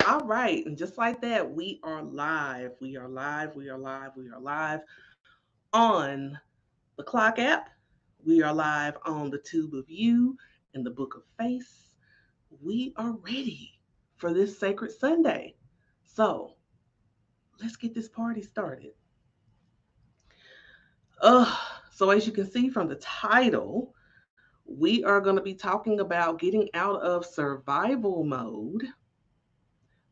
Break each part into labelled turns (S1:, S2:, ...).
S1: All right. And just like that, we are live. We are live. We are live. We are live on the Clock app. We are live on the Tube of You and the Book of Face. We are ready for this sacred Sunday. So let's get this party started. Uh, so, as you can see from the title, we are going to be talking about getting out of survival mode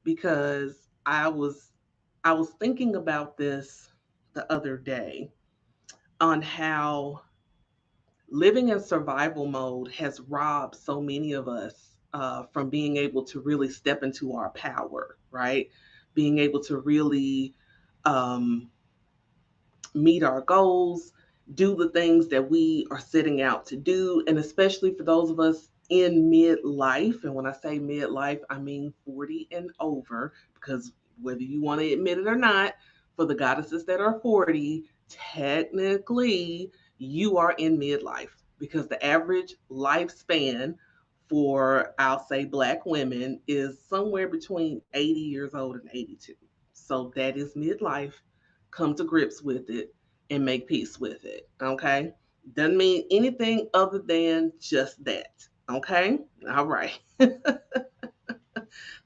S1: because I was thinking about this the other day on how living in survival mode has robbed so many of us from being able to really step into our power, right? Being able to really um, meet our goals, do the things that we are setting out to do, and especially for those of us in midlife. And when I say midlife, I mean 40 and over, because whether you want to admit it or not, for the goddesses that are 40, technically you are in midlife because the average lifespan for, I'll say, Black women is somewhere between 80 years old and 82. So that is midlife. Come to grips with it and make peace with it. Okay. Doesn't mean anything other than just that. Okay. All right.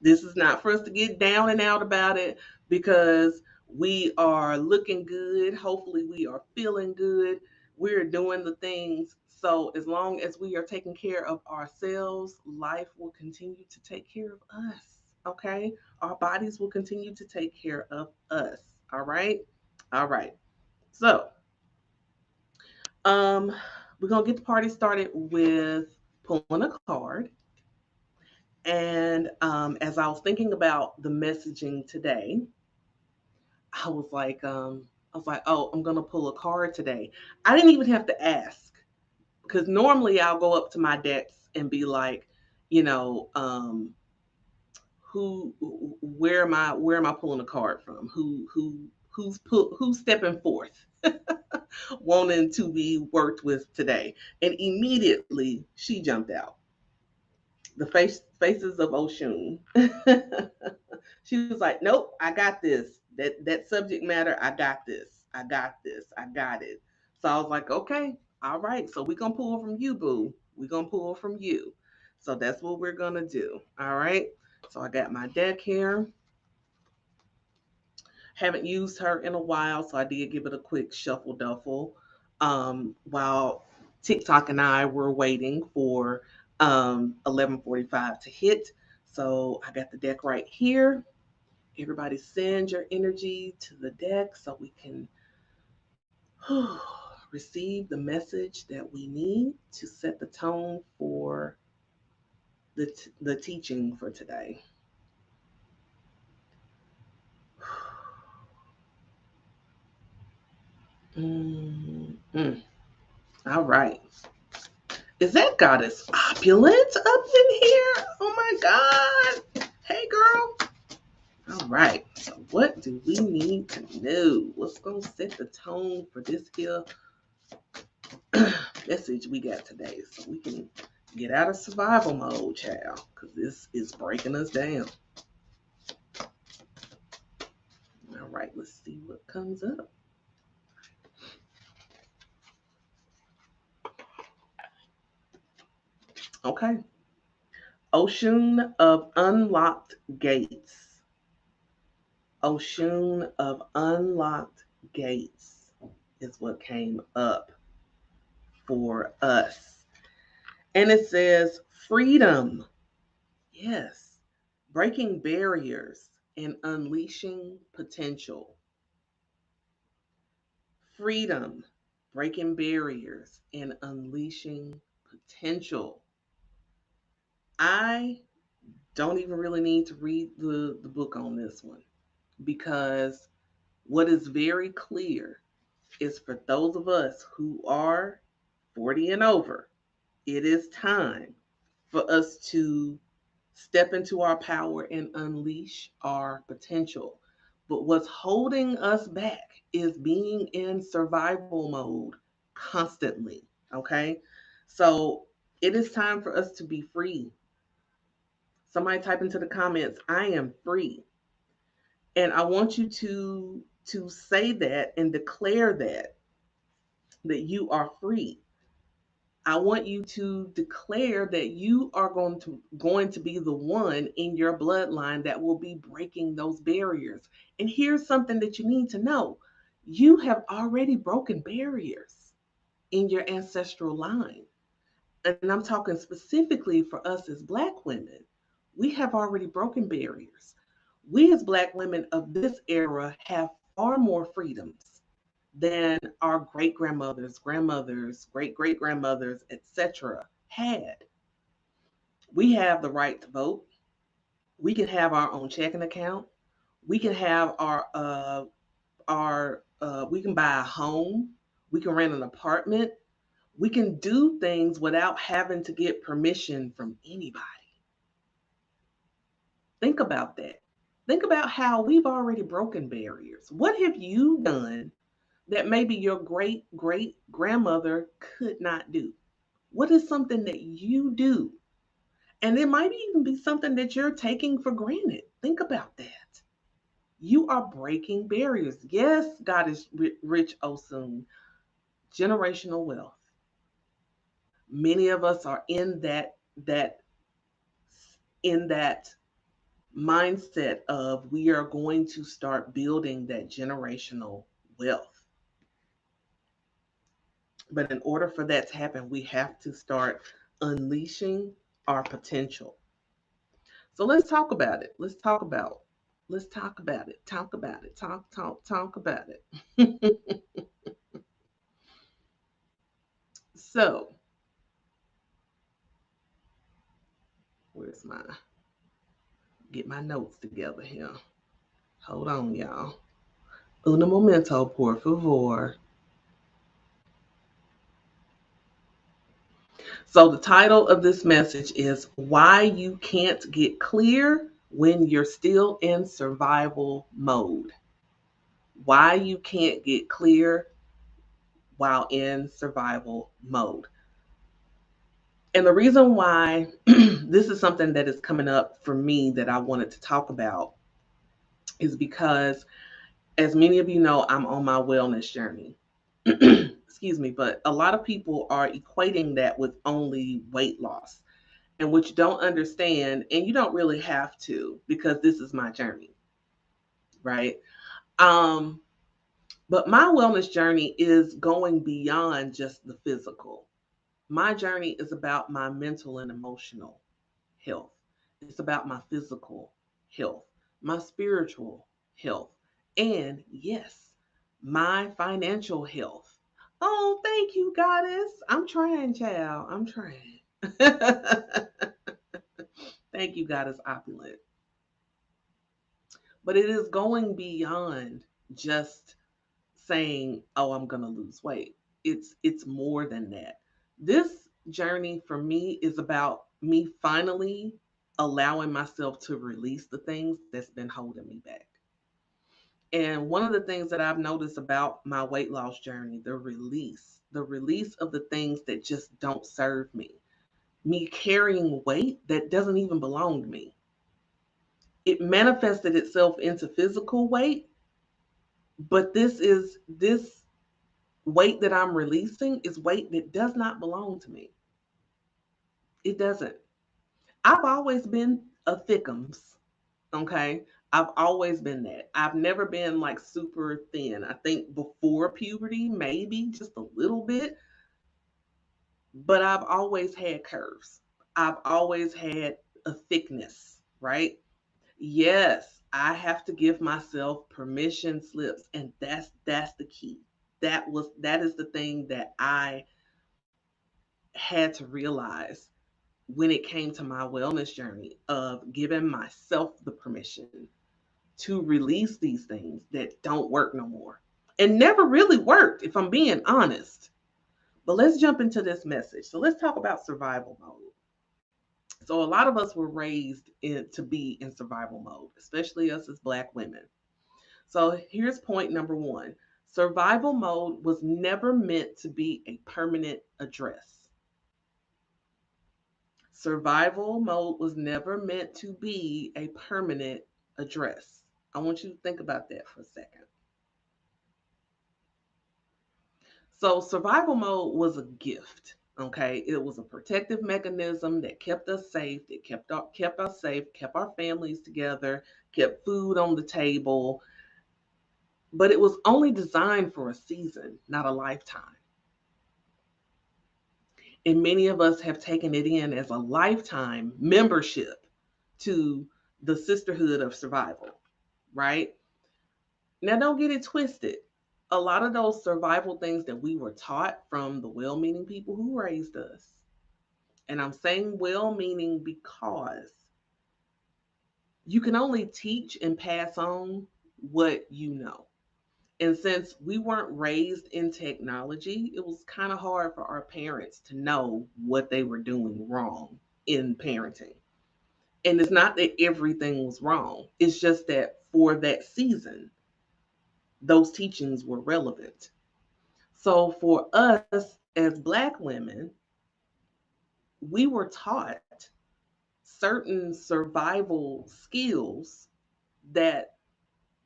S1: This is not for us to get down and out about it because we are looking good. Hopefully, we are feeling good. We're doing the things. So, as long as we are taking care of ourselves, life will continue to take care of us. Okay. Our bodies will continue to take care of us. All right. All right. So, um, we're gonna get the party started with pulling a card. And as I was thinking about the messaging today, I was like, oh, I'm gonna pull a card today. I didn't even have to ask because normally I'll go up to my decks and be like, you know, who, where am I pulling a card from? Who's stepping forth? Wanting to be worked with today. And immediately she jumped out. The faces of Oshun. She was like, "Nope, I got this. That subject matter, I got this. I got this. I got it." So I was like, "Okay, all right. So we're gonna pull from you, boo. We're gonna pull from you." So that's what we're gonna do. All right. So I got my deck here. Haven't used her in a while, so I did give it a quick shuffle duffle. While TikTok and I were waiting for 11:45 to hit. So I got the deck right here. Everybody send your energy to the deck so we can receive the message that we need to set the tone for the teaching for today. Mm-hmm. All right. Is that goddess opulent up in here? Oh my God. Hey, girl. All right. So, what do we need to know? What's going to set the tone for this here message we got today so we can get out of survival mode, child? Because this is breaking us down. All right. Let's see what comes up. Okay. Ocean of Unlocked Gates. Ocean of Unlocked Gates is what came up for us. And it says freedom. Yes. Breaking barriers and unleashing potential. Freedom. Breaking barriers and unleashing potential. I don't even really need to read the book on this one because what is very clear is for those of us who are 40 and over, it is time for us to step into our power and unleash our potential. But what's holding us back is being in survival mode constantly. Okay. So it is time for us to be free. Somebody type into the comments, I am free. And I want you to say that and declare that you are free. I want you to declare that you are going to be the one in your bloodline that will be breaking those barriers. And here's something that you need to know. You have already broken barriers in your ancestral line. And I'm talking specifically for us as Black women. We have already broken barriers. We as Black women of this era have far more freedoms than our great grandmothers, grandmothers, great great grandmothers, etc. had. We have the right to vote. We can have our own checking account. We can have our we can buy a home. We can rent an apartment. We can do things without having to get permission from anybody. Think about that. Think about how we've already broken barriers. What have you done that maybe your great great grandmother could not do? What is something that you do? And it might even be something that you're taking for granted. Think about that. You are breaking barriers. Yes, God is rich, Osun. Generational wealth. Many of us are in that mindset of we are going to start building that generational wealth. But in order for that to happen, we have to start unleashing our potential. So let's talk about it. Let's talk about it. Talk about it. Talk about it. So, where's my get my notes together here? Hold on, y'all. Un momento, por favor. So, the title of this message is Why You Can't Get Clear When You're Still in Survival Mode. Why you can't get clear while in survival mode. And the reason why this is something that is coming up for me that I wanted to talk about is because, as many of you know, I'm on my wellness journey. Excuse me, but a lot of people are equating that with only weight loss, and which don't understand, and you don't really have to because this is my journey, right? Um, but my wellness journey is going beyond just the physical. My journey is about my mental and emotional health. It's about my physical health, my spiritual health, and yes, my financial health. Oh, thank you, goddess. I'm trying, child. I'm trying. Thank you, goddess opulent. But it is going beyond just saying, "Oh, I'm going to lose weight." It's more than that. This journey for me is about me finally allowing myself to release the things that's been holding me back. And one of the things that I've noticed about my weight loss journey, the release of the things that just don't serve me carrying weight that doesn't even belong to me. It manifested itself into physical weight, but this weight that I'm releasing is weight that does not belong to me. It doesn't. I've always been a thickums, okay? I've always been that. I've never been like super thin. I think before puberty, maybe just a little bit, but I've always had curves. I've always had a thickness, right? Yes, I have to give myself permission slips, and that's the key. That is the thing that I had to realize when it came to my wellness journey of giving myself the permission to release these things that don't work no more and never really worked, if I'm being honest. But let's jump into this message. So let's talk about survival mode. So a lot of us were raised to be in survival mode, especially us as Black women. So here's point number one. Survival mode was never meant to be a permanent address. Survival mode was never meant to be a permanent address. I want you to think about that for a second. So, survival mode was a gift. Okay, it was a protective mechanism that kept us safe, that kept us safe, kept our families together, kept food on the table, but it was only designed for a season, not a lifetime. And many of us have taken it in as a lifetime membership to the sisterhood of survival, right? Now, don't get it twisted. A lot of those survival things that we were taught from the well meaning people who raised us, and I'm saying well meaning because you can only teach and pass on what you know. And since we weren't raised in technology, it was kind of hard for our parents to know what they were doing wrong in parenting. And it's not that everything was wrong, it's just that for that season, those teachings were relevant. So for us as Black women, we were taught certain survival skills that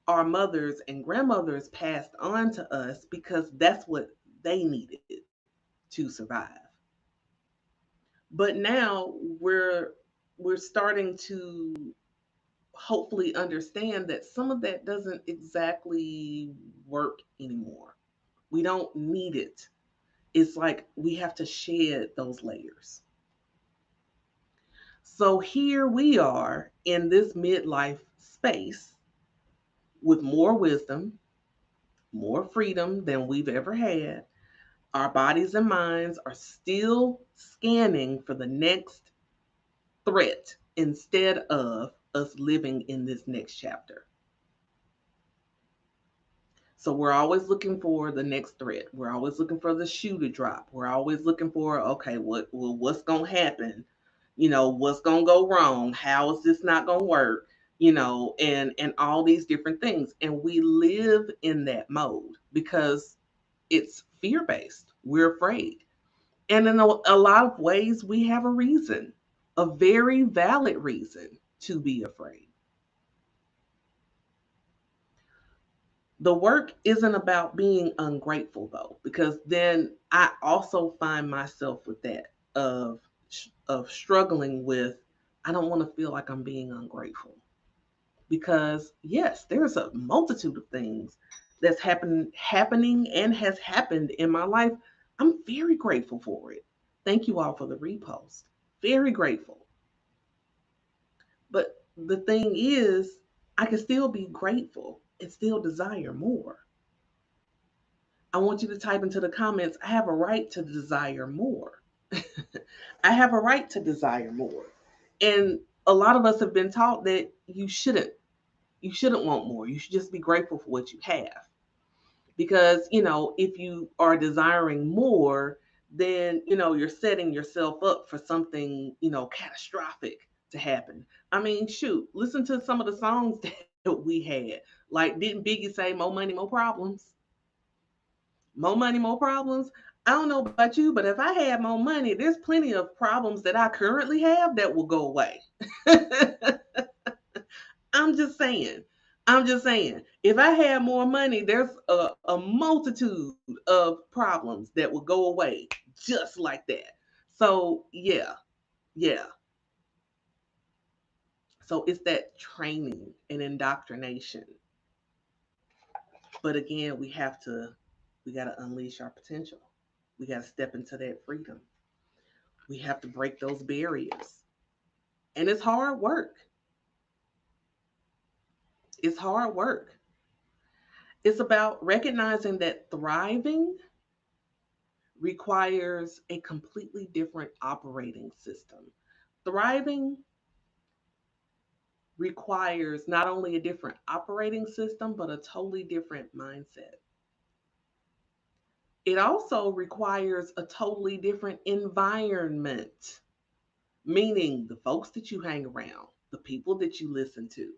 S1: our mothers and grandmothers passed on to us because that's what they needed to survive. But now we're starting to hopefully understand that some of that doesn't exactly work anymore. We don't need it. It's like we have to shed those layers. So here we are in this midlife space with more wisdom, more freedom than we've ever had. Our bodies and minds are still scanning for the next threat instead of us living in this next chapter. So we're always looking for the next threat. We're always looking for the shoe to drop. We're always looking for, okay, what's gonna happen? What's gonna go wrong? How is this not gonna work? And all these different things. And we live in that mode because it's fear based. We're afraid. And in a lot of ways, we have a reason, a very valid reason to be afraid. The work isn't about being ungrateful though, because then I also find myself with that of struggling with I don't want to feel like I'm being ungrateful because yes, there's a multitude of things that's happening and has happened in my life. I'm very grateful for it. Thank you all for the repost. Very grateful. But the thing is, I can still be grateful and still desire more. I want you to type into the comments, I have a right to desire more. I have a right to desire more. And a lot of us have been taught that you shouldn't. You shouldn't want more. You should just be grateful for what you have. Because, if you are desiring more, then, you're setting yourself up for something, catastrophic to happen. I mean, shoot, listen to some of the songs that we had. Like, didn't Biggie say more money, more problems? More money, more problems. I don't know about you, but if I had more money, there's plenty of problems that I currently have that will go away. I'm just saying. I'm just saying. If I had more money, there's a multitude of problems that will go away just like that. So, yeah, yeah. So it's that training and indoctrination. But again, we got to unleash our potential. We got to step into that freedom. We have to break those barriers. And it's hard work. It's hard work. It's about recognizing that thriving requires a completely different operating system. Thriving requires not only a different operating system, but a totally different mindset. It also requires a totally different environment, meaning the folks that you hang around, the people that you listen to,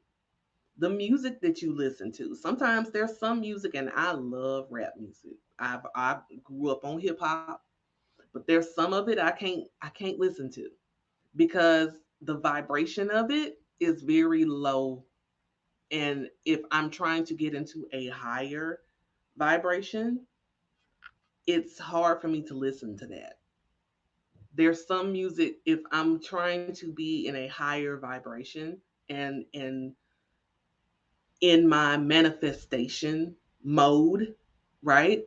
S1: the music that you listen to. Sometimes there's some music, and I love rap music. I grew up on hip hop, but there's some of it I can't listen to because the vibration of it is very low. And if I'm trying to get into a higher vibration, it's hard for me to listen to that. There's some music, if I'm trying to be in a higher vibration and in my manifestation mode, right?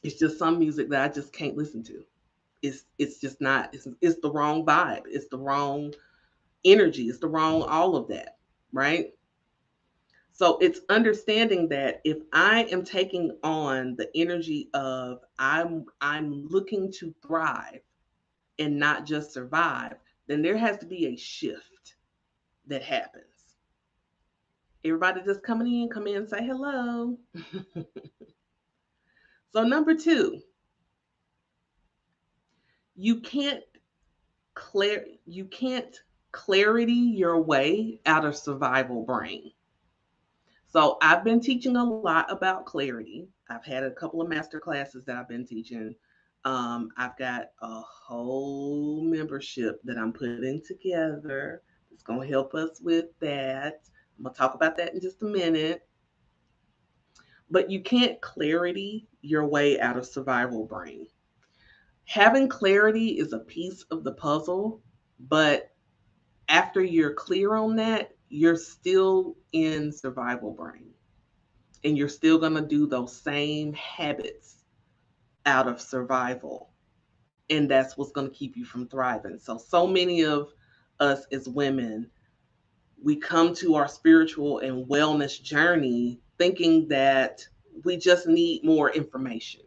S1: It's just some music that I just can't listen to. It's just not, it's the wrong vibe. It's the wrong energy. It's the wrong all of that, right? So it's understanding that if I am taking on the energy of I'm looking to thrive and not just survive, then there has to be a shift that happens. Everybody just coming in, come in and say hello. So number 2, you can't you can't clarity your way out of survival brain. So I've been teaching a lot about clarity. I've had a couple of master classes that I've been teaching. I've got a whole membership that I'm putting together. It's going to help us with that. I'm going to talk about that in just a minute. But you can't clarity your way out of survival brain. Having clarity is a piece of the puzzle, but after you're clear on that, you're still in survival brain and you're still going to do those same habits out of survival. And that's what's going to keep you from thriving. So many of us as women, we come to our spiritual and wellness journey thinking that we just need more information,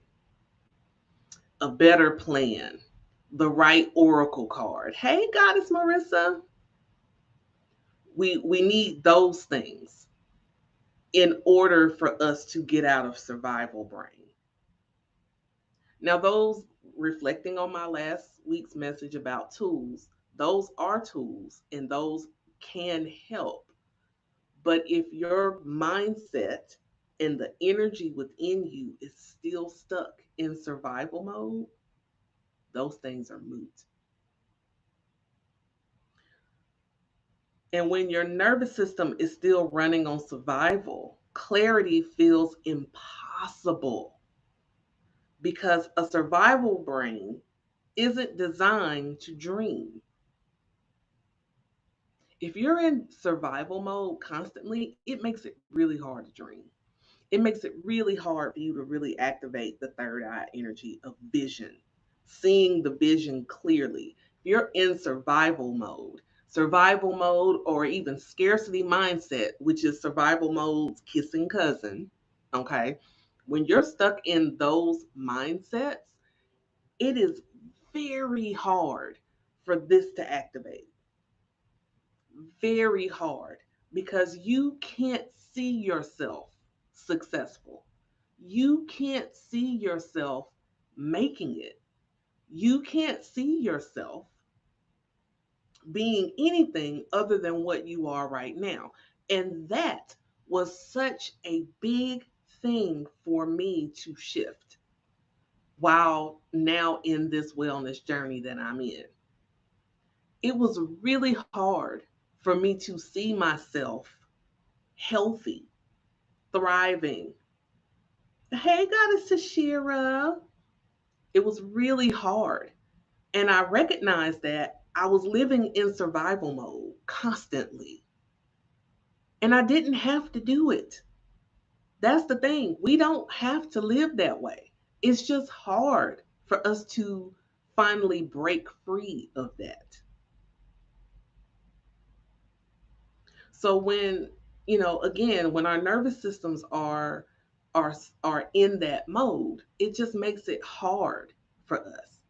S1: a better plan, the right oracle card. Hey, Goddess Marissa, we need those things in order for us to get out of survival brain. Now, those reflecting on my last week's message about tools, those are tools and those can help. But if your mindset and the energy within you is still stuck in survival mode, those things are moot. And when your nervous system is still running on survival, clarity feels impossible because a survival brain isn't designed to dream. If you're in survival mode constantly, it makes it really hard to dream. It makes it really hard for you to really activate the third eye energy of vision, seeing the vision clearly. If you're in survival mode, or even scarcity mindset, which is survival mode's kissing cousin, okay? When you're stuck in those mindsets, it is very hard for this to activate. Very hard because you can't see yourself successful. You can't see yourself making it. You can't see yourself being anything other than what you are right now. And that was such a big thing for me to shift while now in this wellness journey that I'm in. It was really hard for me to see myself healthy, thriving. Hey, Goddess Tashira. It was really hard. And I recognized that I was living in survival mode constantly. And I didn't have to do it. That's the thing. We don't have to live that way. It's just hard for us to finally break free of that. So when, again, when our nervous systems are are in that mode, it just makes it hard for us.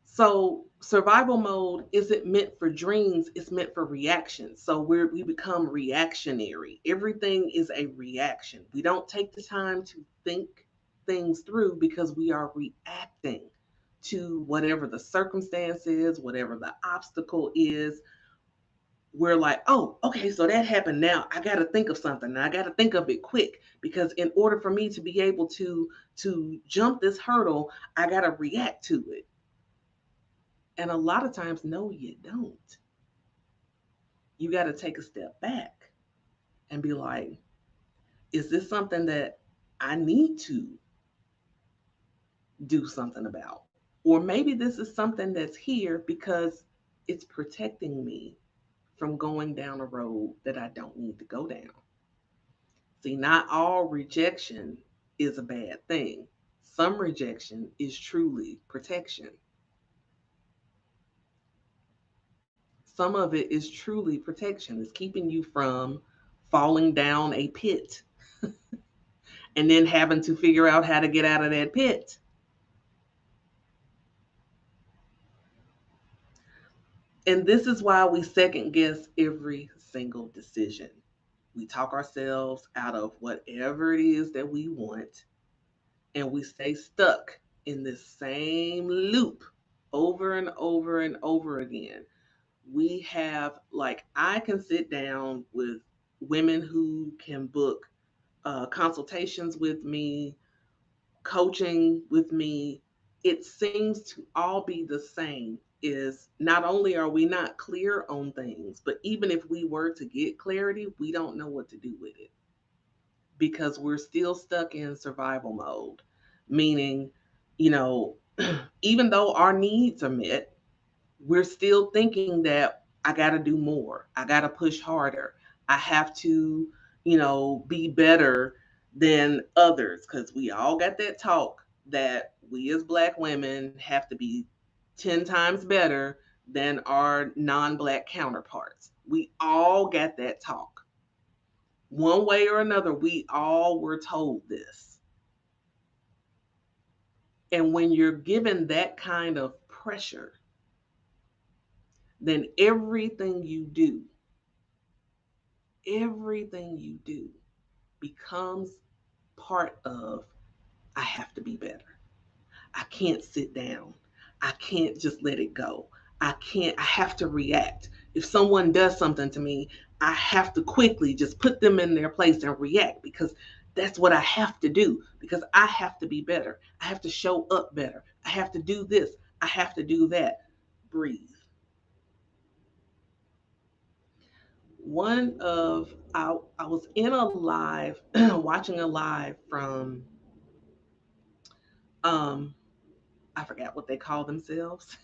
S1: So survival mode isn't meant for dreams, it's meant for reaction. So we become reactionary. Everything is a reaction. We don't take the time to think things through because we are reacting to whatever the circumstance is, whatever the obstacle is. We're like, oh, okay, so that happened. Now I got to think of something. And I got to think of it quick because in order for me to be able to jump this hurdle, I got to react to it. And a lot of times, no, you don't. You got to take a step back and be like, is this something that I need to do something about? Or maybe this is something that's here because it's protecting me from going down a road that I don't need to go down. See, not all rejection is a bad thing. Some rejection is truly protection. Some of it is truly protection. It's keeping you from falling down a pit and then having to figure out how to get out of that pit. And this is why we second guess every single decision. We talk ourselves out of whatever it is that we want, and we stay stuck in this same loop over and over and over again. We have, like, I can sit down with women who can book consultations with me, coaching with me. It seems to all be the same. Is not only are we not clear on things, but even if we were to get clarity, we don't know what to do with it because we're still stuck in survival mode. Meaning, you know, even though our needs are met, we're still thinking that I got to do more. I got to push harder. I have to, be better than others because we all got that talk that we as Black women have to be 10 times better than our non Black counterparts. We all got that talk. One way or another, we all were told this. And when you're given that kind of pressure, then everything you do becomes part of I have to be better. I can't sit down. I can't just let it go. I have to react. If someone does something to me, I have to quickly just put them in their place and react because that's what I have to do because I have to be better. I have to show up better. I have to do this. I have to do that. Breathe. I was in a live watching a live from um I forgot what they call themselves.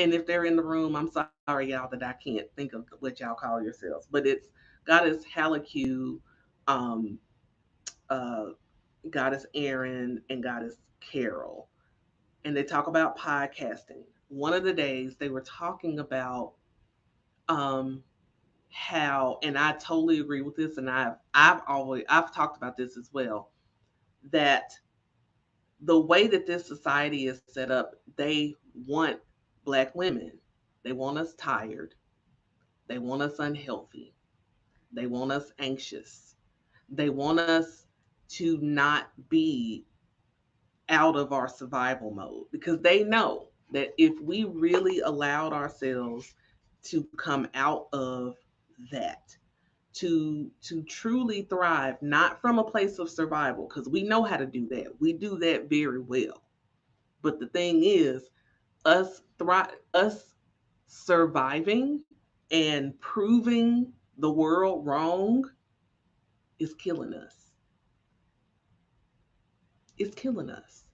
S1: And if they're in the room, I'm sorry, y'all, that I can't think of what y'all call yourselves. But it's Goddess Halakyu, um, uh, Goddess Aaron, and Goddess Carol. And they talk about podcasting. One of the days they were talking about um, how, and I totally agree with this, and I've talked about this as well, that the way that this society is set up, they want Black women. They want us tired. They want us unhealthy. They want us anxious. They want us to not be out of our survival mode because they know that if we really allowed ourselves to come out of that, to truly thrive, not from a place of survival, because we know how to do that. We do that very well. But the thing is, us surviving and proving the world wrong is killing us. It's killing us.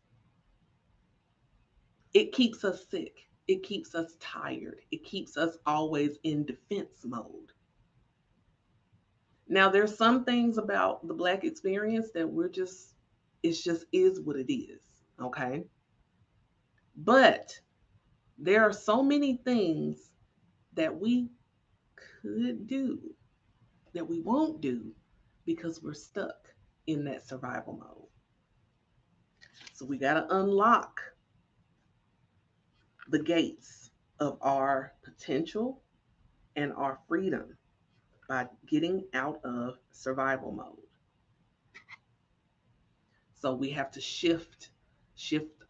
S1: It keeps us sick. It keeps us tired. It keeps us always in defense mode. Now, there's some things about the Black experience that it's just is what it is. Okay. But there are so many things that we could do that we won't do because we're stuck in that survival mode. So we got to unlock the gates of our potential and our freedom by getting out of survival mode. So we have to shift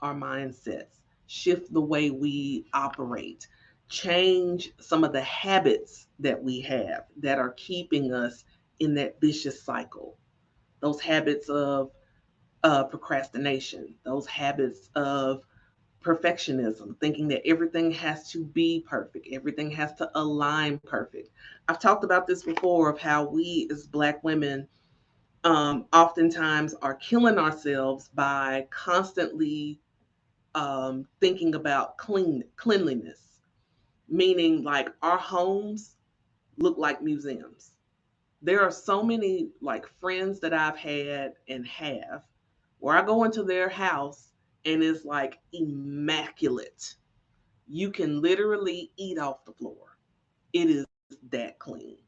S1: our mindsets, shift the way we operate, change some of the habits that we have that are keeping us in that vicious cycle. Those habits of procrastination, those habits of perfectionism, thinking that everything has to be perfect, everything has to align perfect. I've talked about this before of how we as Black women oftentimes are killing ourselves by constantly thinking about cleanliness, meaning like our homes look like museums. There are so many like friends that I've had and have where I go into their house and it's like immaculate. You can literally eat off the floor. It is that clean.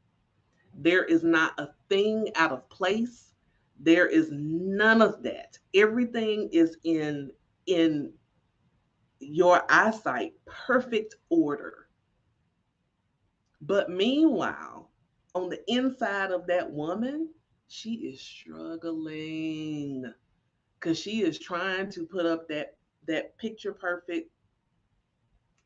S1: There is not a thing out of place. There is none of that. Everything is in your eyesight perfect order. But meanwhile, on the inside of that woman, she is struggling because she is trying to put up that picture perfect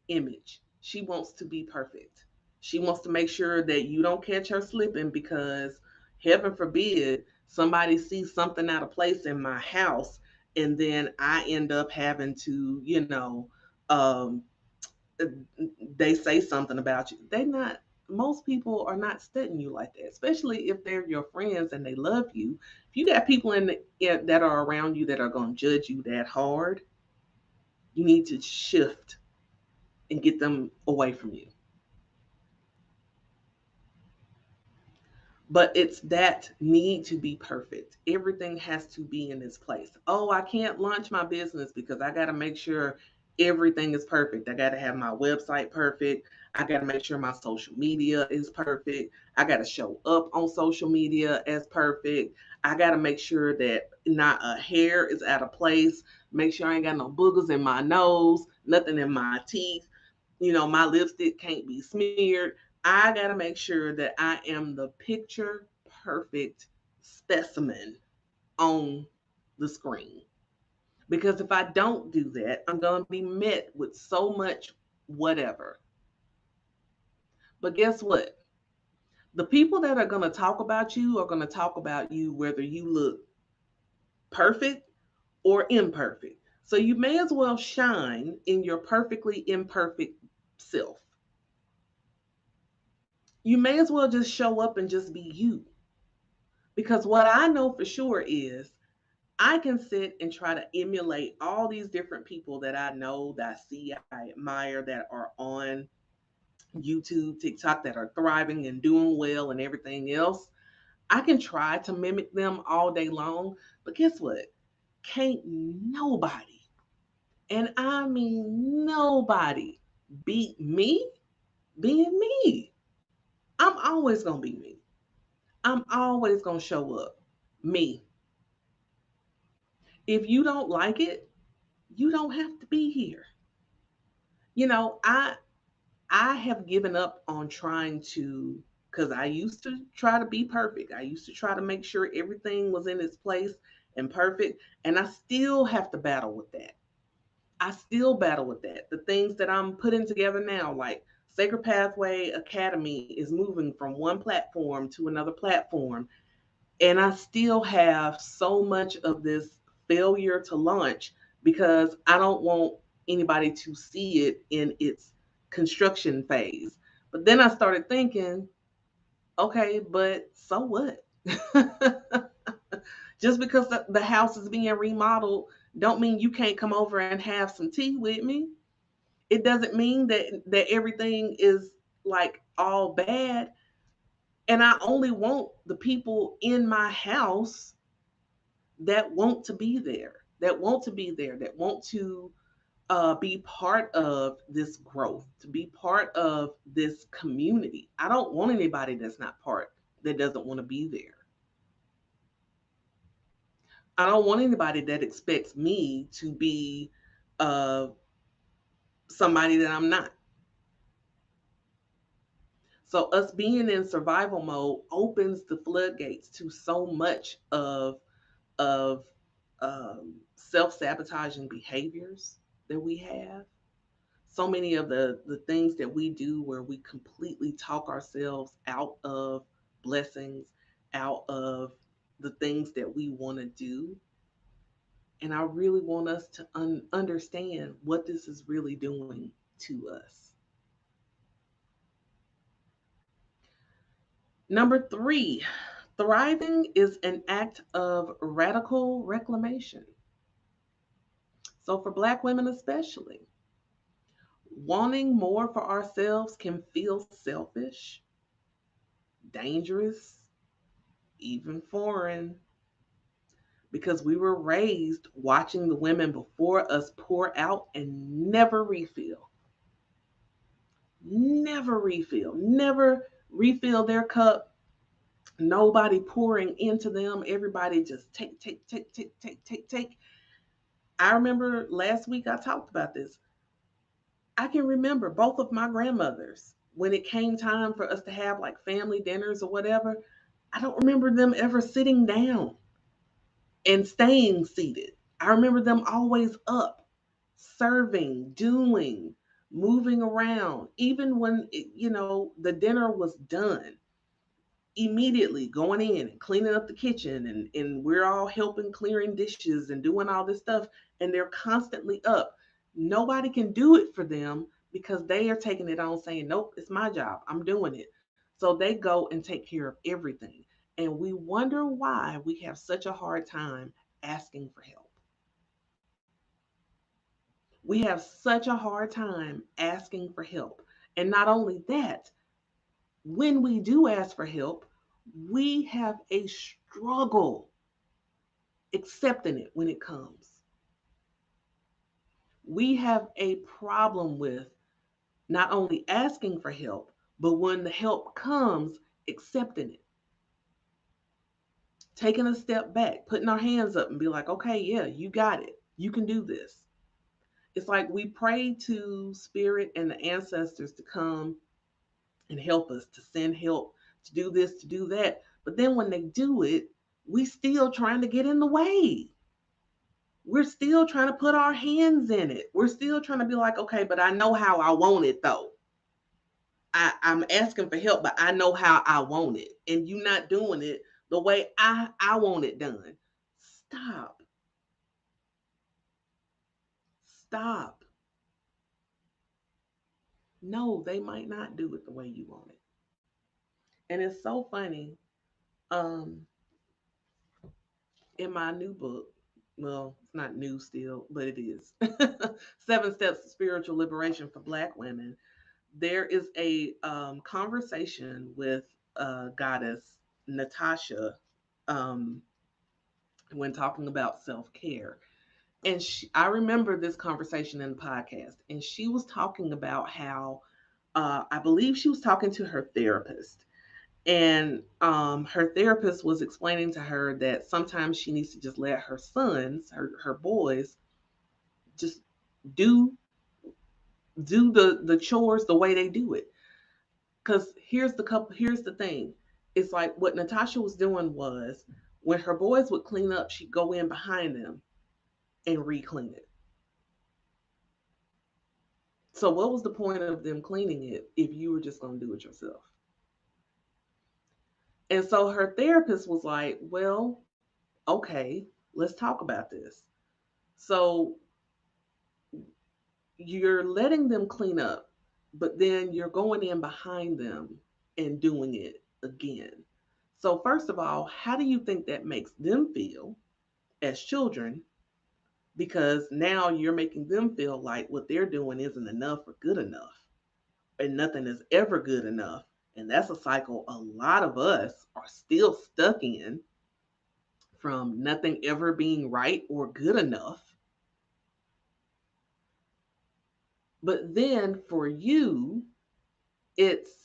S1: image. She wants to be perfect. She wants to make sure that you don't catch her slipping because heaven forbid somebody sees something out of place in my house and then I end up having to, um, they say something about you. They not Most people are not studying you like that, especially if they're your friends and they love you. If you got people that are around you that are going to judge you that hard, you need to shift and get them away from you. But it's that need to be perfect. Everything has to be in its place. Oh, I can't launch my business because I got to make sure everything is perfect. I got to have my website perfect. I got to make sure my social media is perfect. I got to show up on social media as perfect. I got to make sure that not a hair is out of place. Make sure I ain't got no boogers in my nose, nothing in my teeth. My lipstick can't be smeared. I got to make sure that I am the picture perfect specimen on the screen. Because if I don't do that, I'm going to be met with so much whatever. But guess what? The people that are going to talk about you are going to talk about you whether you look perfect or imperfect. So you may as well shine in your perfectly imperfect self. You may as well just show up and just be you. Because what I know for sure is I can sit and try to emulate all these different people that I know, that I see, I admire, that are on YouTube, TikTok, that are thriving and doing well and everything else. I can try to mimic them all day long, but guess what? Can't nobody, and I mean nobody, beat me being me. I'm always going to be me. I'm always going to show up me. If you don't like it, you don't have to be here. You know, I have given up on trying to, cuz I used to try to be perfect. I used to try to make sure everything was in its place and perfect, and I still have to battle with that. I still battle with that. The things that I'm putting together now, like Sacred Pathway Academy is moving from one platform to another platform, and I still have so much of this failure to launch because I don't want anybody to see it in its construction phase. But then I started thinking, okay, but so what? Just because the house is being remodeled don't mean you can't come over and have some tea with me. It doesn't mean that everything is like all bad. And I only want the people in my house that want to be there, that want to be part of this growth, to be part of this community. I don't want anybody that's not part, that doesn't want to be there. I don't want anybody that expects me to be uh, somebody that I'm not. So us being in survival mode opens the floodgates to so much of self-sabotaging behaviors that we have. So many of the things that we do where we completely talk ourselves out of blessings, out of the things that we want to do. And I really want us to understand what this is really doing to us. Number three, thriving is an act of radical reclamation. So, for Black women especially, wanting more for ourselves can feel selfish, dangerous, even foreign, because we were raised watching the women before us pour out and never refill. Never refill. Never refill their cup. Nobody pouring into them. Everybody just take, take, take, take, take, take, take. I remember last week I talked about this. I can remember both of my grandmothers when it came time for us to have like family dinners or whatever. I don't remember them ever sitting down and staying seated. I remember them always up, serving, doing, moving around. Even when, the dinner was done, immediately going in and cleaning up the kitchen, and we're all helping clearing dishes and doing all this stuff, and they're constantly up. Nobody can do it for them because they are taking it on saying, nope, it's my job, I'm doing it. So they go and take care of everything, and we wonder why we have such a hard time asking for help. We have such a hard time asking for help. And not only that, when we do ask for help, we have a struggle accepting it when it comes. We have a problem with not only asking for help, but when the help comes, accepting it, taking a step back, putting our hands up and be like, okay, yeah, you got it. You can do this. It's like we pray to spirit and the ancestors to come and help us, to send help, to do this, to do that. But then when they do it, we still trying to get in the way. We're still trying to put our hands in it. We're still trying to be like, okay, but I know how I want it though. I'm asking for help, but I know how I want it. And you not doing it the way I want it done. Stop. Stop. No, they might not do it the way you want it. And it's so funny. Um, in my new book, well, it's not new still, but it is. 7 Steps to Spiritual Liberation for Black Women. There is a conversation with goddess Natasha, um, when talking about self care. And I remember this conversation in the podcast, and she was talking about how I believe she was talking to her therapist. And her therapist was explaining to her that sometimes she needs to just let her sons, her boys, just do the chores the way they do it. Because here's the thing. It's like what Natasha was doing was when her boys would clean up, she'd go in behind them and re-clean it. So what was the point of them cleaning it if you were just gonna do it yourself? And so her therapist was like, well, okay, let's talk about this. So you're letting them clean up, but then you're going in behind them and doing it again. So, first of all, how do you think that makes them feel as children? Because now you're making them feel like what they're doing isn't enough or good enough, and nothing is ever good enough. And that's a cycle a lot of us are still stuck in, from nothing ever being right or good enough. But then for you, it's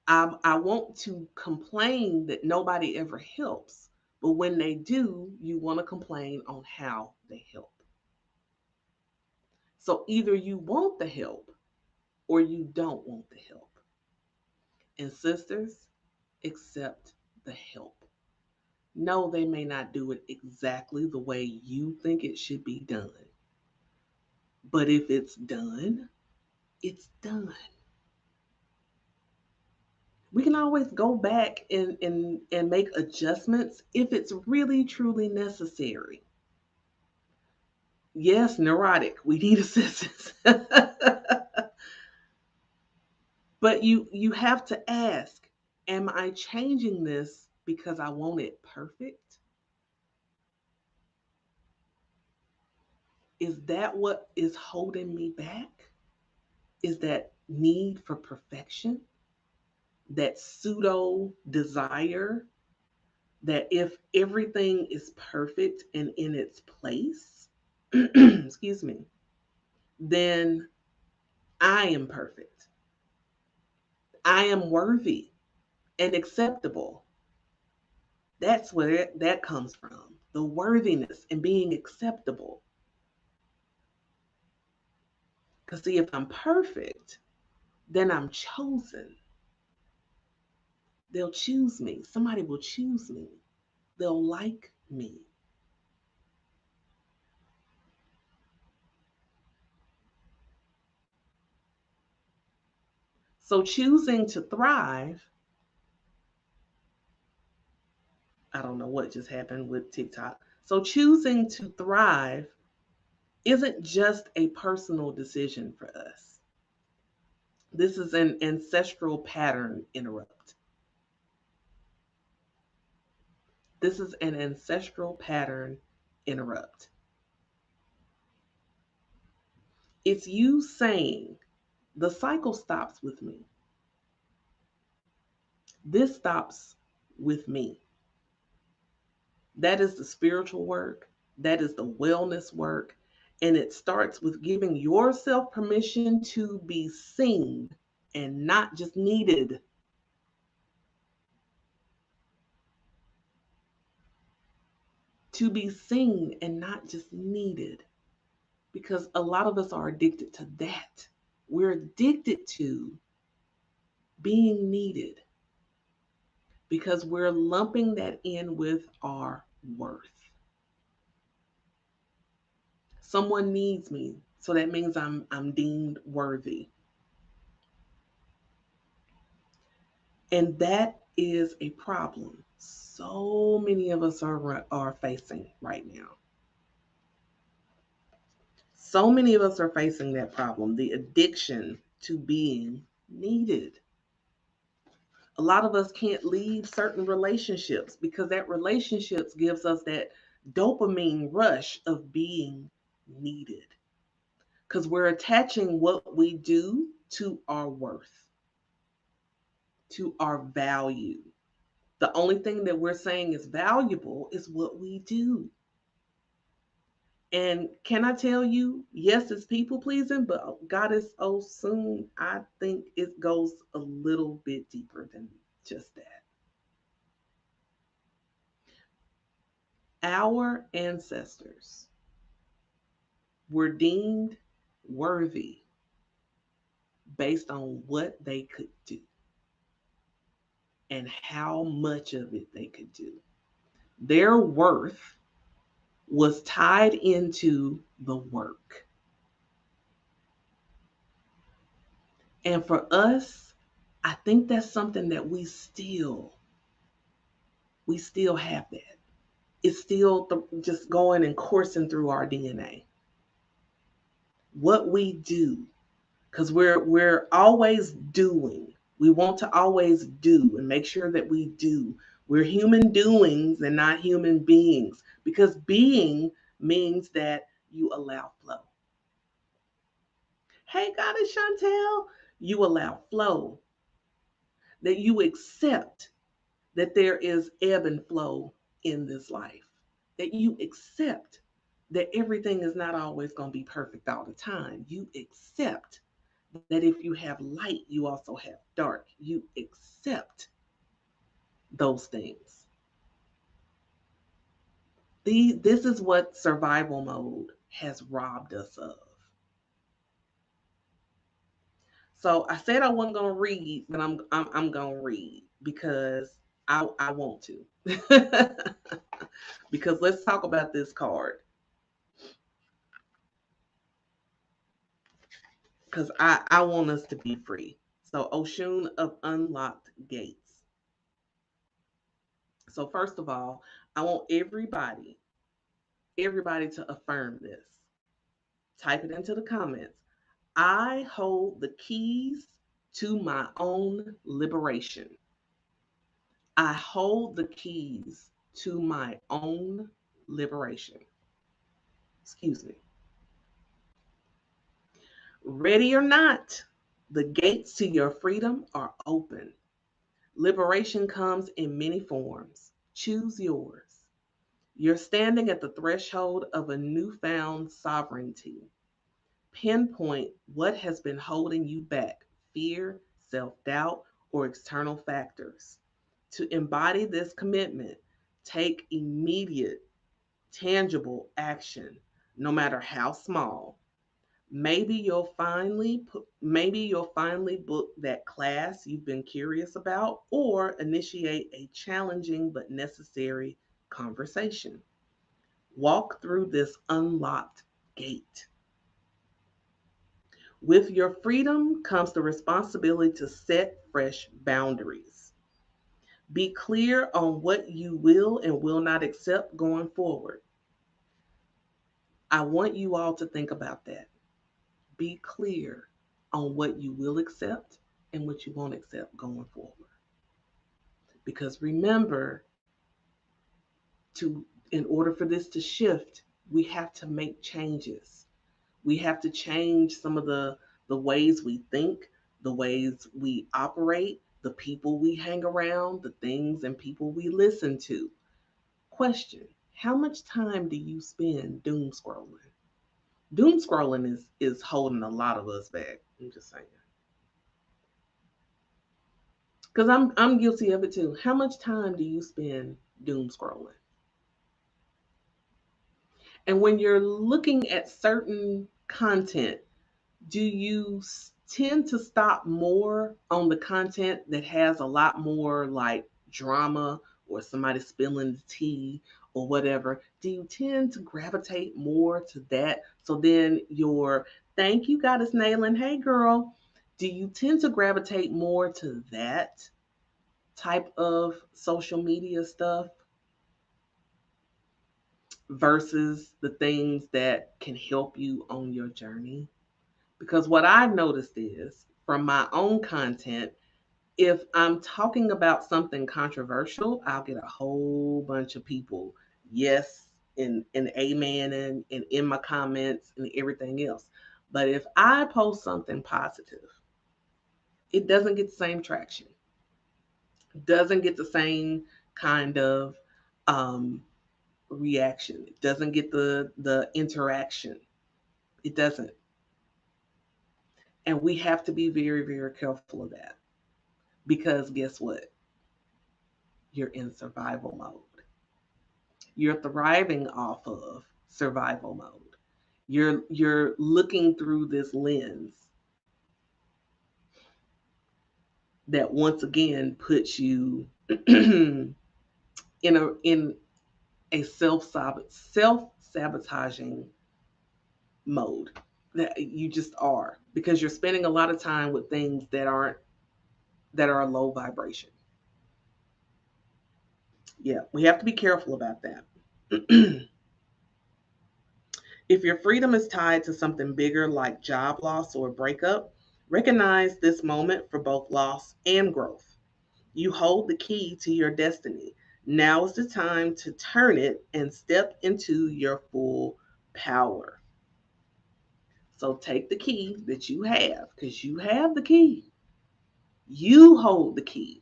S1: I want to complain that nobody ever helps. But when they do, you want to complain on how they help. So either you want the help or you don't want the help. And sisters, accept the help. No, they may not do it exactly the way you think it should be done. But if it's done, it's done. We can always go back and make adjustments if it's really truly necessary. Yes, neurotic. We need assistance. But you have to ask, am I changing this because I want it perfect? Is that what is holding me back? Is that need for perfection? That pseudo desire that if everything is perfect and in its place, excuse me, then I am perfect. I am worthy and acceptable. That's where that comes from. The worthiness and being acceptable. Because, see, if I'm perfect, then I'm chosen. They'll choose me. Somebody will choose me. They'll like me. So, choosing to thrive, I don't know what just happened with TikTok. So, choosing to thrive isn't just a personal decision for us. This is an ancestral pattern interrupt. This is an ancestral pattern interrupt. It's you saying, the cycle stops with me. This stops with me. That is the spiritual work, that is the wellness work. And it starts with giving yourself permission to be seen and not just needed. To be seen and not just needed. Because a lot of us are addicted to that. We're addicted to being needed because we're lumping that in with our worth. Someone needs me, so that means I'm deemed worthy. And that is a problem so many of us are facing right now. So many of us are facing that problem, the addiction to being needed. A lot of us can't leave certain relationships because that relationships gives us that dopamine rush of being needed. Because we're attaching what we do to our worth, to our value. The only thing that we're saying is valuable is what we do. And can I tell you, yes, it's people pleasing, but God is so soon. I think it goes a little bit deeper than just that. Our ancestors were deemed worthy based on what they could do and how much of it they could do. Their worth was tied into the work. And for us, I think that's something that we still have that. It's still just going and coursing through our DNA. What we do, because we're always doing. We want to always do and make sure that we do. We're human doings and not human beings because being means that you allow flow. Hey, Goddess Chantel, you allow flow, that you accept that there is ebb and flow in this life, that you accept that everything is not always going to be perfect all the time. You accept that if you have light, you also have dark. You accept those things. This is what survival mode has robbed us of. So I said I wasn't gonna read, but I'm gonna read because I want to. Because let's talk about this card. Because I want us to be free. So Oshun of Unlocked Gates. So first of all, I want everybody to affirm this. Type it into the comments. I hold the keys to my own liberation. I hold the keys to my own liberation. Excuse me. Ready or not, the gates to your freedom are open. Liberation comes in many forms. Choose yours. You're standing at the threshold of a newfound sovereignty. Pinpoint what has been holding you back: fear, self doubt, or external factors. To embody this commitment, take immediate, tangible action, no matter how small. Maybe you'll finally book that class you've been curious about or initiate a challenging but necessary conversation. Walk through this unlocked gate. With your freedom comes the responsibility to set fresh boundaries. Be clear on what you will and will not accept going forward. I want you all to think about that. Be clear on what you will accept and what you won't accept going forward. Because remember, to in order for this to shift, we have to make changes. We have to change some of the ways we think, the ways we operate, the people we hang around, the things and people we listen to. Question: how much time do you spend doom scrolling? Doom scrolling is holding a lot of us back. I'm just saying. Because I'm guilty of it too. How much time do you spend doom scrolling? And when you're looking at certain content, do you tend to stop more on the content that has a lot more like drama or somebody spilling the tea or whatever? Do you tend to gravitate more to that? So then your thank you, Goddess Nailing, hey girl, do you tend to gravitate more to that type of social media stuff versus the things that can help you on your journey? Because what I've noticed is from my own content, if I'm talking about something controversial, I'll get a whole bunch of people, yes, and amen, and in my comments and everything else. But if I post something positive, it doesn't get the same traction, doesn't get the same kind of um, reaction. It doesn't get the interaction. It doesn't. And we have to be very, very careful of that. Because guess what? You're in survival mode. You're thriving off of survival mode. You're looking through this lens that once again puts you in a self sabotaging mode, that you just are, because you're spending a lot of time with things that are low vibration. Yeah, we have to be careful about that. If your freedom is tied to something bigger like job loss or breakup, recognize this moment for both loss and growth. You hold the key to your destiny. Now is the time to turn it and step into your full power. So take the key that you have, because you have the key. You hold the key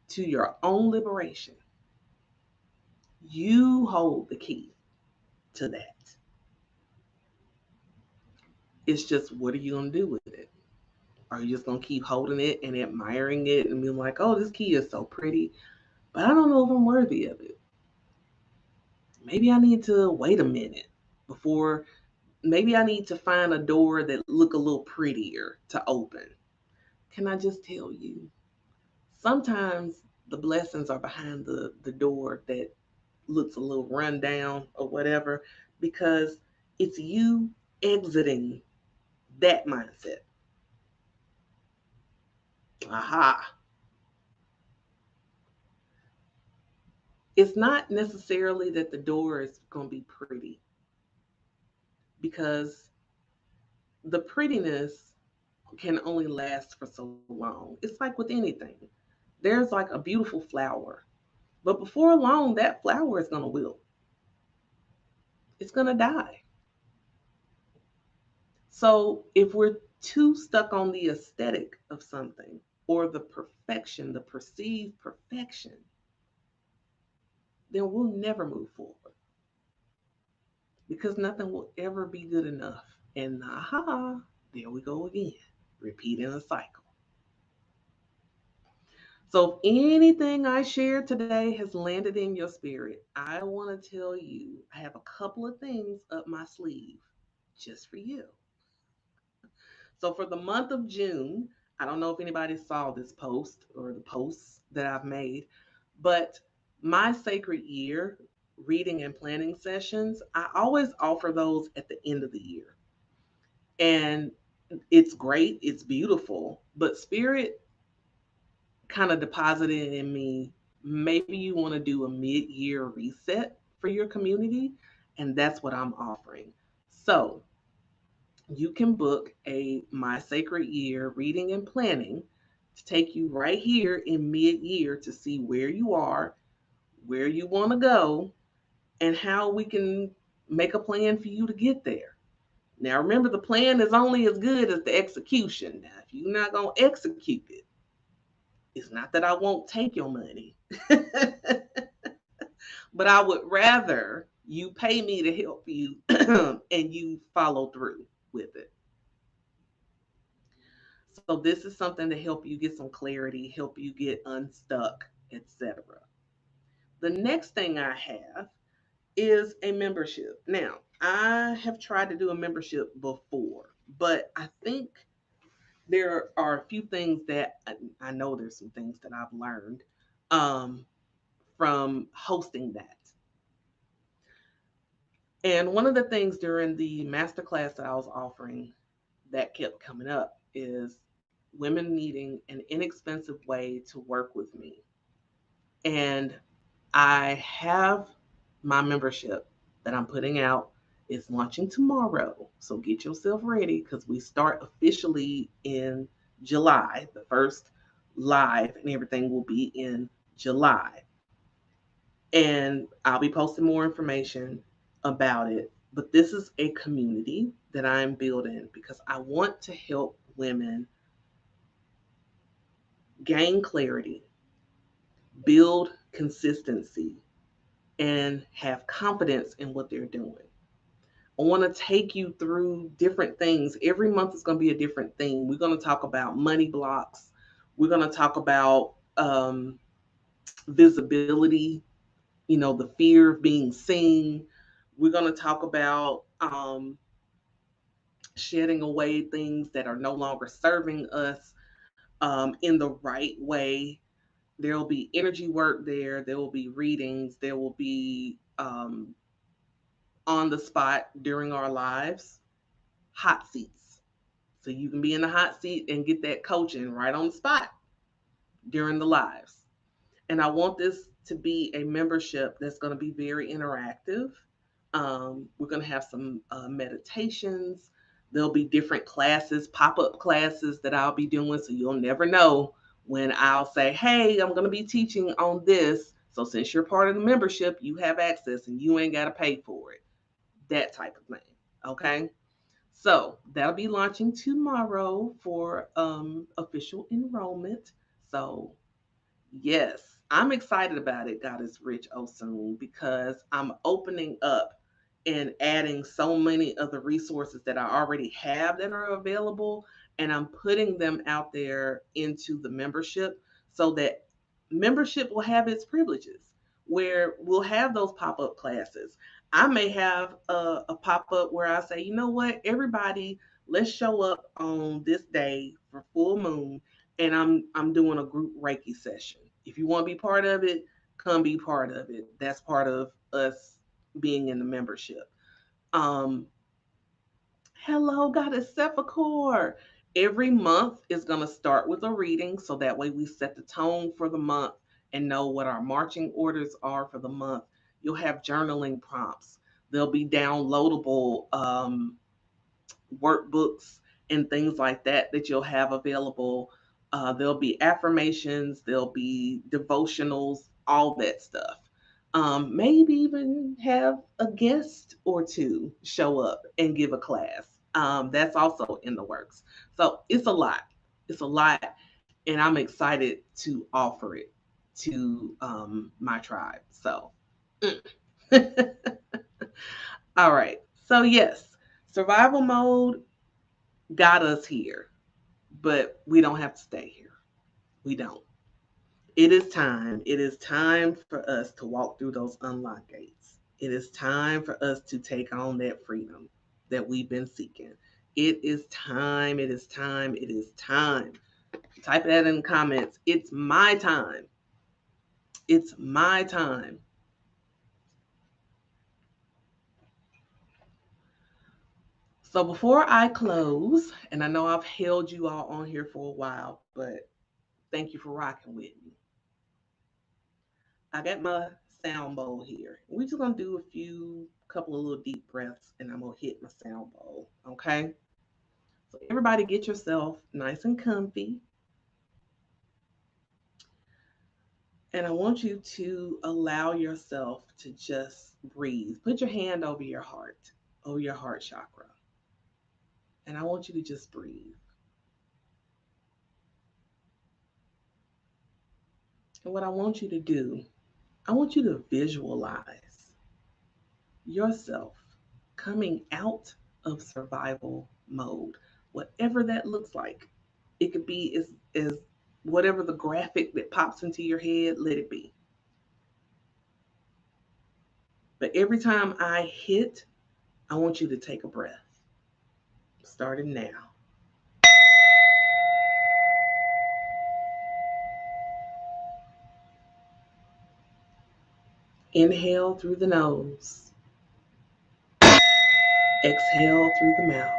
S1: to your own liberation. You hold the key to that. It's just, what are you going to do with it? Are you just going to keep holding it and admiring it and being like, oh, this key is so pretty, but I don't know if I'm worthy of it? Maybe I need to wait a minute before, maybe I need to find a door that look a little prettier to open. Can I just tell you, sometimes the blessings are behind the door that looks a little run down or whatever, because it's you exiting that mindset. Aha. It's not necessarily that the door is going to be pretty, because the prettiness can only last for so long. It's like with anything. There's like a beautiful flower, but before long, that flower is going to wilt. It's going to die. So if we're too stuck on the aesthetic of something or the perfection, the perceived perfection, then we'll never move forward because nothing will ever be good enough. And aha, there we go again, repeating a cycle. So if anything I shared today has landed in your spirit, I want to tell you I have a couple of things up my sleeve just for you. So for the month of June, I don't know if anybody saw this post or the posts that I've made, but my sacred year reading and planning sessions, I always offer those at the end of the year. And it's great, it's beautiful, but Spirit kind of deposited in me maybe you want to do a mid-year reset for your community, and that's what I'm offering. So, you can book a My Sacred Year reading and planning to take you right here in mid-year to see where you are, where you want to go, and how we can make a plan for you to get there. Now remember, the plan is only as good as the execution. Now if you're not going to execute it, it's not that I won't take your money, but I would rather you pay me to help you and you follow through with it. So this is something to help you get some clarity, help you get unstuck, etc. The next thing I have is a membership. Now, I have tried to do a membership before, but I think there are a few things that I know there's some things that I've learned um, from hosting that. And one of the things during the masterclass that I was offering that kept coming up is women needing an inexpensive way to work with me. And I have my membership that I'm putting out is launching tomorrow. So get yourself ready because we start officially in July. The first live and everything will be in July. And I'll be posting more information about it. But this is a community that I'm building because I want to help women gain clarity, build consistency, and have confidence in what they're doing. I want to take you through different things. Every month is going to be a different thing. We're going to talk about money blocks. We're going to talk about visibility, the fear of being seen. We're going to talk about shedding away things that are no longer serving us in the right way. There will be energy work there. There will be readings. There will be on the spot during our lives hot seats. So you can be in the hot seat and get that coaching right on the spot during the lives. And I want this to be a membership that's going to be very interactive. We're going to have some meditations. There'll be different classes, pop up classes that I'll be doing. So you'll never know when I'll say, hey, I'm going to be teaching on this. So since you're part of the membership, you have access and you ain't got to pay for it. That type of thing. Okay. So that'll be launching tomorrow for official enrollment. So yes, I'm excited about it, God is Rich Osun, because I'm opening up and adding so many of the resources that I already have that are available, and I'm putting them out there into the membership so that membership will have its privileges, where we'll have those pop up classes. I may have a pop up where I say, you know what, everybody, let's show up on this day for full moon, and I'm doing a group Reiki session. If you want to be part of it, come be part of it. That's part of us being in the membership. Um, Hello, Goddess Sepulchre. Every month is going to start with a reading, so that way we set the tone for the month and know what our marching orders are for the month. You'll have journaling prompts. There'll be downloadable workbooks and things like that you'll have available. There'll be affirmations, there'll be devotionals, all that stuff. Maybe even have a guest or two show up and give a class. That's also in the works. So it's a lot. It's a lot. And I'm excited to offer it to my tribe. So, all right. So, yes, survival mode got us here, but we don't have to stay here. We don't. It is time. It is time for us to walk through those unlocked gates. It is time for us to take on that freedom that we've been seeking. It is time. It is time. It is time. Type that in the comments. It's my time. It's my time. So before I close, and I know I've held you all on here for a while, but thank you for rocking with me. I got my sound bowl here. We're just gonna do a couple of little deep breaths, and I'm gonna hit my sound bowl. Okay. So everybody, get yourself nice and comfy, and I want you to allow yourself to just breathe. Put your hand over your heart chakra, and I want you to just breathe. And what I want you to do, I want you to visualize yourself coming out of survival mode, whatever that looks like. It could be as whatever the graphic that pops into your head, let it be. But every time I hit, I want you to take a breath. Starting now. Inhale through the nose. Exhale through the mouth.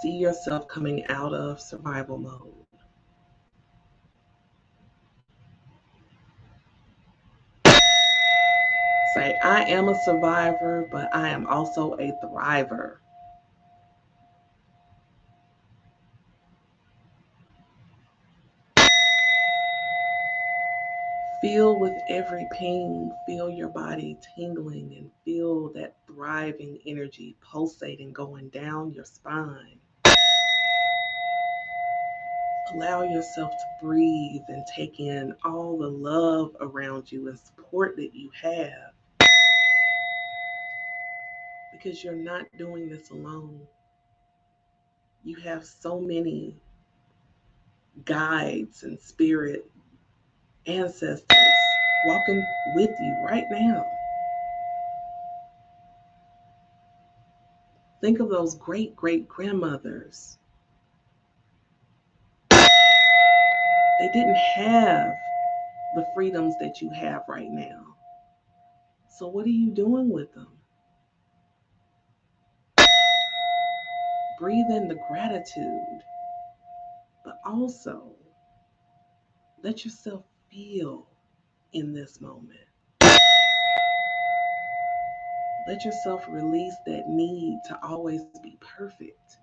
S1: See yourself coming out of survival mode. Say, I am a survivor, but I am also a thriver. Feel with every ping, feel your body tingling and feel that thriving energy pulsating going down your spine. Allow yourself to breathe and take in all the love around you and support that you have, because you're not doing this alone. You have so many guides and spirit ancestors walking with you right now. Think of those great great grandmothers. They didn't have the freedoms that you have right now. So, what are you doing with them? Breathe in the gratitude, but also let yourself feel in this moment. Let yourself release that need to always be perfect.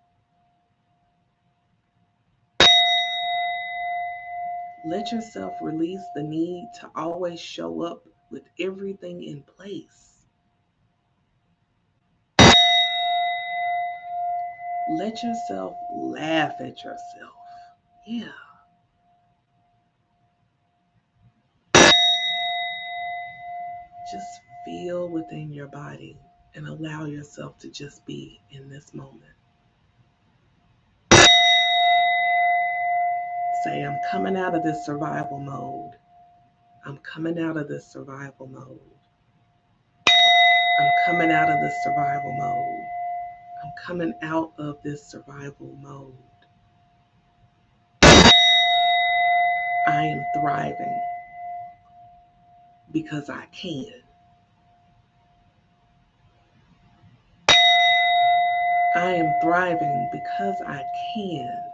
S1: Let yourself release the need to always show up with everything in place. Let yourself laugh at yourself. Yeah. Just feel within your body and allow yourself to just be in this moment. Say, I'm coming out of this survival mode. I'm coming out of this survival mode. I'm coming out of this survival mode. I'm coming out of this survival mode. I am thriving because I can. I am thriving because I can.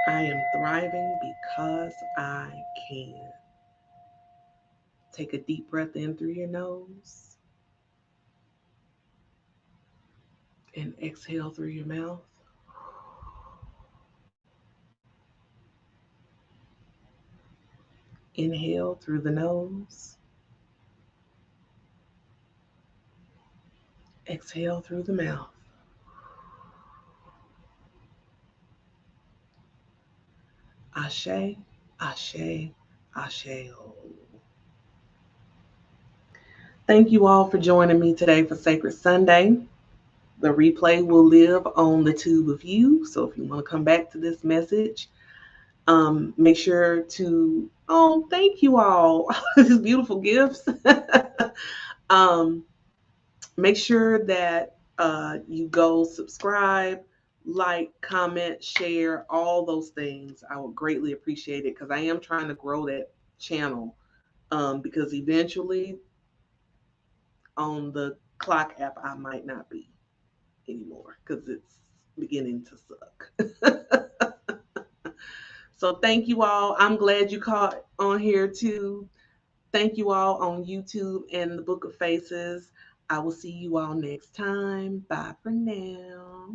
S1: I am thriving because I can. Take a deep breath in through your nose and exhale through your mouth. Inhale through the nose. Exhale through the mouth. Ashe, ashe, ashe. Thank you all for joining me today for Sacred Sunday. The replay will live on the tube of you. So if you want to come back to this message, make sure to, oh, thank you all. These beautiful gifts. um, Make sure that you go subscribe, like, comment, share, all those things. I would greatly appreciate it because I am trying to grow that channel, because eventually on the clock app, I might not be anymore because it's beginning to suck. So thank you all. I'm glad you caught on here too. Thank you all on YouTube and the Book of Faces. I will see you all next time. Bye for now.